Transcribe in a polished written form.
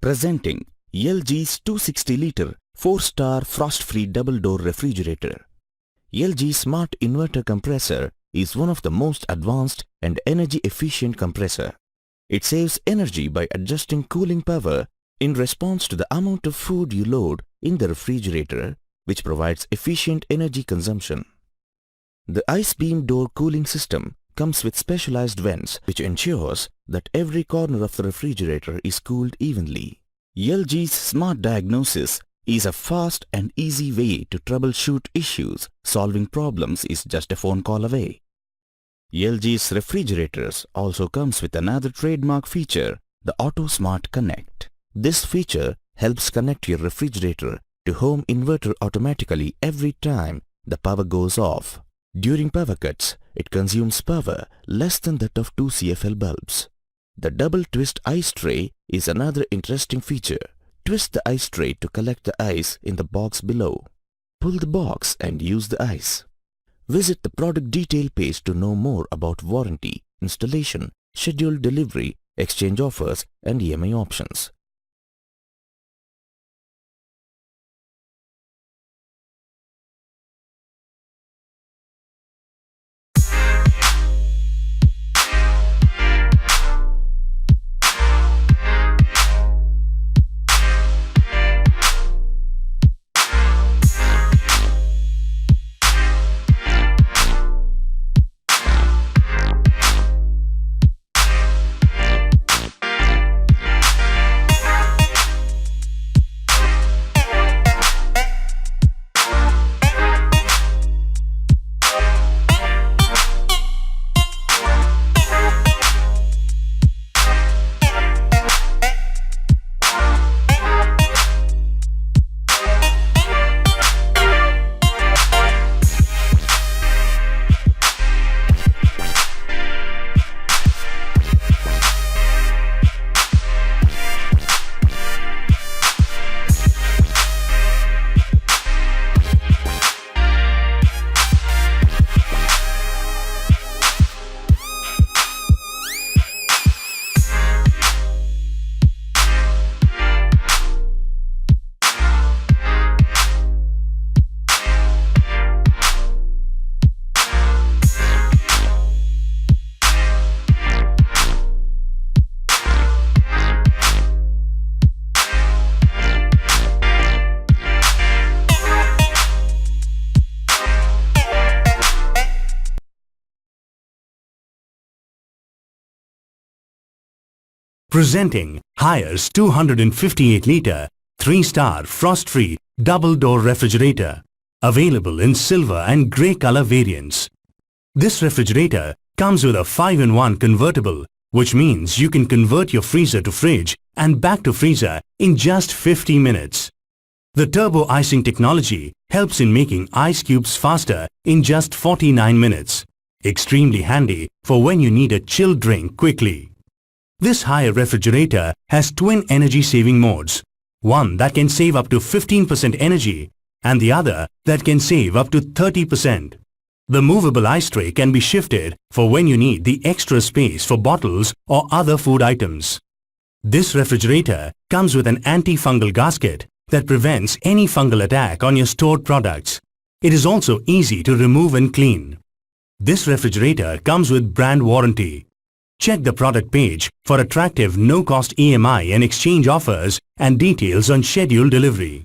Presenting LG's 260-liter 4-star frost-free double-door refrigerator. LG Smart Inverter Compressor is one of the most advanced and energy-efficient compressor. It saves energy by adjusting cooling power in response to the amount of food you load in the refrigerator, which provides efficient energy consumption. The ice beam door cooling system comes with specialized vents which ensures that every corner of the refrigerator is cooled evenly. LG's Smart Diagnosis is a fast and easy way to troubleshoot issues. Solving problems is just a phone call away. LG's refrigerators also comes with another trademark feature, the Auto Smart Connect. This feature helps connect your refrigerator to home inverter automatically every time the power goes off. During power cuts, it consumes power less than that of 2 CFL bulbs. The double twist ice tray is another interesting feature. Twist the ice tray to collect the ice in the box below. Pull the box and use the ice. Visit the product detail page to know more about warranty, installation, scheduled delivery, exchange offers and EMI options. Presenting Haier's 258-liter 3-star frost-free double-door refrigerator, available in silver and grey color variants. This refrigerator comes with a 5-in-1 convertible, which means you can convert your freezer to fridge and back to freezer in just 50 minutes. The turbo icing technology helps in making ice cubes faster in just 49 minutes. Extremely handy for when you need a chilled drink quickly. This Haier refrigerator has twin energy saving modes, one that can save up to 15% energy and the other that can save up to 30%. The movable ice tray can be shifted for when you need the extra space for bottles or other food items. This refrigerator comes with an anti-fungal gasket that prevents any fungal attack on your stored products. It is also easy to remove and clean. This refrigerator comes with brand warranty. Check the product page for attractive no-cost EMI and exchange offers and details on scheduled delivery.